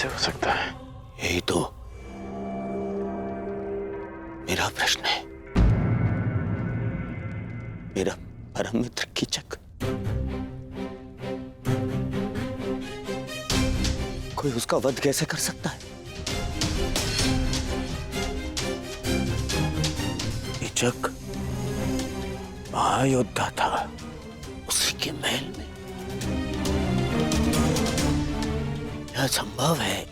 कैसे हो सकता है? यही तो मेरा प्रश्न है। मेरा परम मित्र कीचक कोई उसका वध कैसे कर सकता है? कीचक महायोद्धा था, उसी के महल में यह संभव है।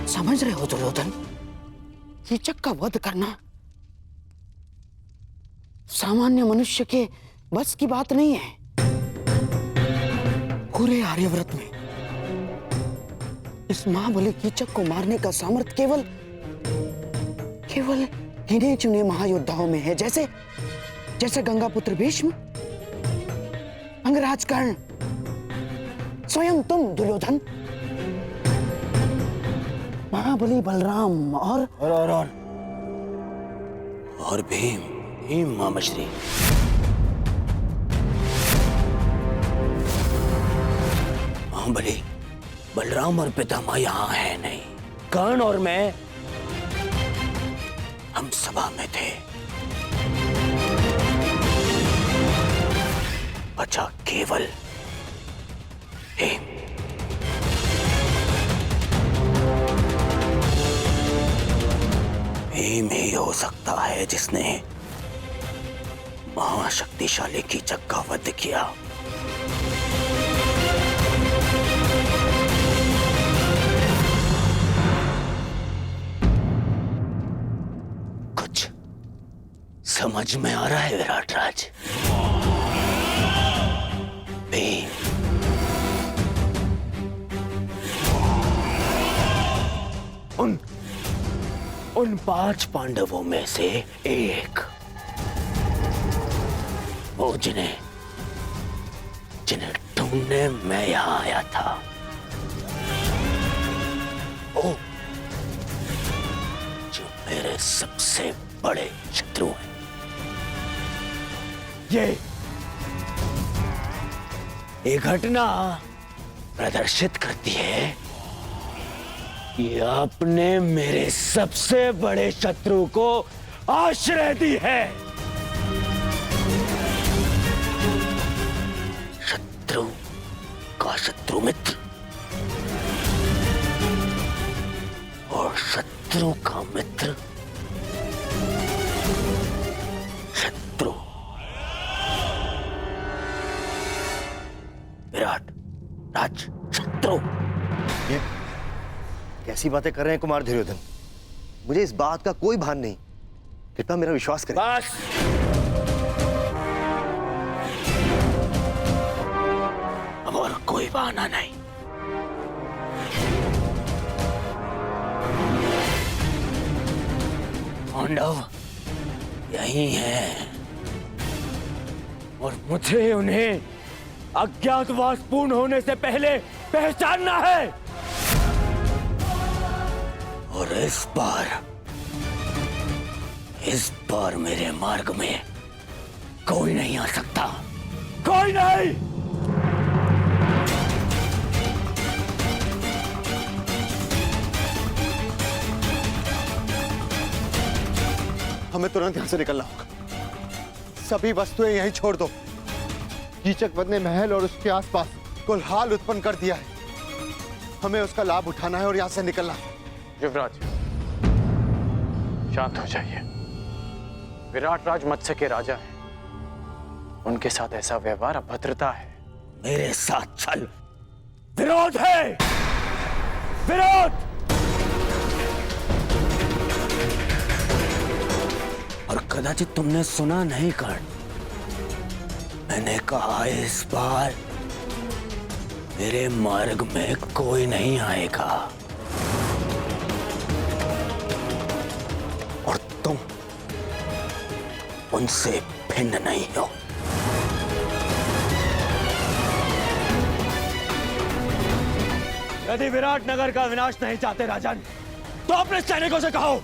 समझ रहे हो दुर्योधन, कीचक का वध करना सामान्य मनुष्य के बस की बात नहीं है। पूरे आर्यव्रत में इस महाबली कीचक को मारने का सामर्थ्य केवल गिने चुने महायोद्धाओं में है, जैसे गंगापुत्र भीष्म, अंगराज कर्ण, स्वयं तुम दुर्योधन, महाबली बलराम और भीम मामश्री। महाबली बलराम और पितामह यहाँ है नहीं। कर्ण और मैं हम सभा में थे। बचा केवल भीम। भीम ही हो सकता है जिसने महाशक्तिशाली कीचक का वध किया। कुछ समझ में आ रहा है विराट राज? भीम उन 5 पांडवों में से एक, वो जिन्हें ढूंढने मैं यहां आया था। वो जो मेरे सबसे बड़े शत्रु हैं। ये घटना प्रदर्शित करती है कि आपने मेरे सबसे बड़े शत्रु को आश्रय दी है। शत्रु का शत्रु मित्र और शत्रु का मित्र शत्रु। विराट राज शत्रु। ये कैसी बातें कर रहे हैं कुमार दुर्योधन? मुझे इस बात का कोई भान नहीं। कृपया मेरा विश्वास करें। बस अब और कोई बहाना नहीं। पांडव यही है और मुझे उन्हें अज्ञातवास पूर्ण होने से पहले पहचानना है। और इस बार मेरे मार्ग में कोई नहीं आ सकता। कोई नहीं। हमें तुरंत यहां से निकलना होगा। सभी वस्तुएं यहीं छोड़ दो। कीचक वध ने महल और उसके आसपास कोलाहल उत्पन्न कर दिया है। हमें उसका लाभ उठाना है और यहां से निकलना है। युवराज शांत हो जाइए। विराट राज मत्स्य के राजा हैं। उनके साथ ऐसा व्यवहार अभद्रता है। मेरे साथ चल। विरोध है, विरोध। और कदाचित तुमने सुना नहीं कर्ण, मैंने कहा इस बार मेरे मार्ग में कोई नहीं आएगा। और तुम उनसे भिन्न नहीं हो। यदि विराटनगर का विनाश नहीं चाहते राजन, तो अपने सैनिकों से कहो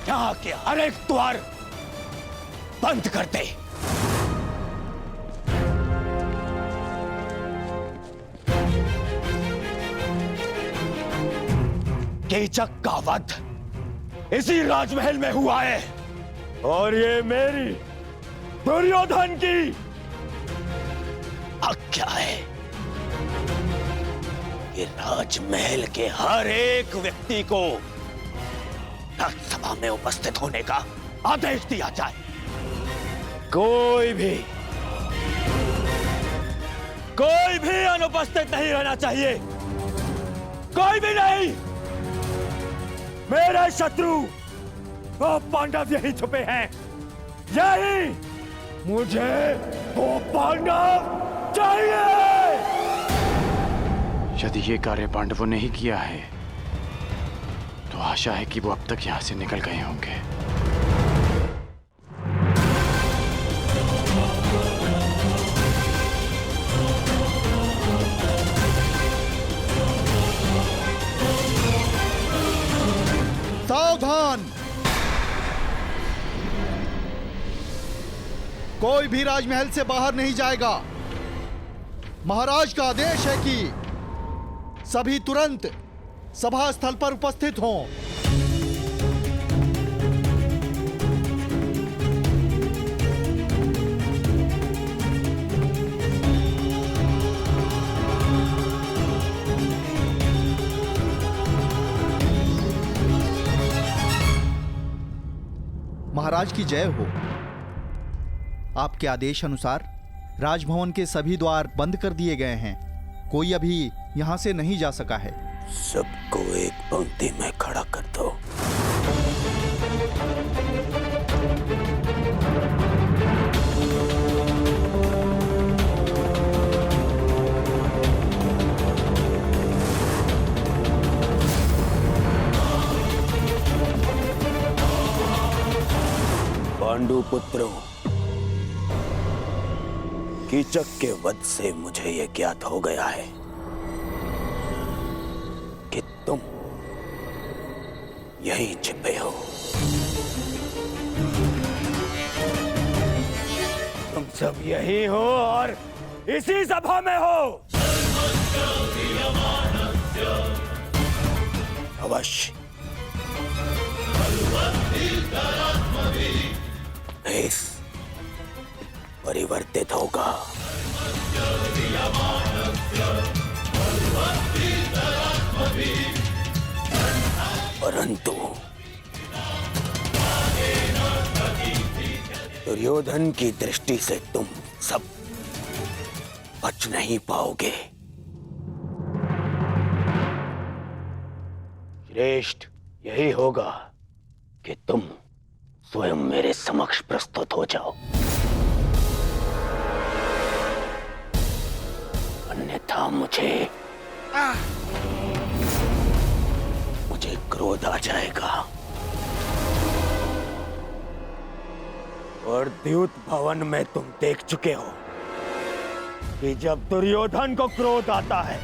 यहाँ के हर एक द्वार बंद कर दे। कीचक का वध इसी राजमहल में हुआ है और ये मेरी दुर्योधन की आज्ञा है कि राजमहल के हर एक व्यक्ति को राज्यसभा में उपस्थित होने का आदेश दिया जाए। कोई भी अनुपस्थित नहीं रहना चाहिए, कोई भी नहीं। मेरे शत्रु वो पांडव यही छुपे हैं, यही मुझे वो पांडव चाहिए। यदि ये कार्य पांडवों ने ही किया है तो आशा है कि वो अब तक यहां से निकल गए होंगे। सावधान! कोई भी राजमहल से बाहर नहीं जाएगा। महाराज का आदेश है कि सभी तुरंत सभा स्थल पर उपस्थित हों। महाराज की जय हो। आपके आदेश अनुसार राजभवन के सभी द्वार बंद कर दिए गए हैं। कोई अभी यहां से नहीं जा सका है। सबको एक पंक्ति में खड़ा कर दो। पांडु पुत्रों, कीचक के वध से मुझे यह ज्ञात हो गया है कि तुम यहीं छिपे हो। तुम सब यहीं हो और इसी सभा में हो। अवश्य भेष परिवर्तित होगा। परंतु दुर्योधन की दृष्टि से तुम सब बच नहीं पाओगे। श्रेष्ठ यही होगा कि तुम स्वयं मेरे समक्ष प्रस्तुत हो जाओ, अन्यथा मुझे क्रोध आ जाएगा और द्यूत भवन में तुम देख चुके हो कि जब दुर्योधन को क्रोध आता है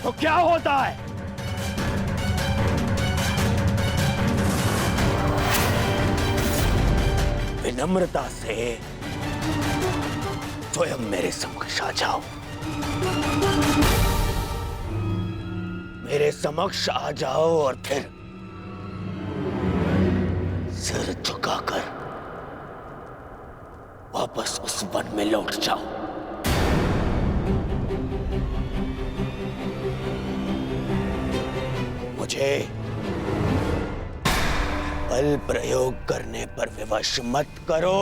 तो क्या होता है। विनम्रता से स्वयं मेरे समक्ष आ जाओ, मेरे समक्ष आ जाओ और फिर सिर झुकाकर वापस उस वन में लौट जाओ। मुझे बल प्रयोग करने पर विवश मत करो।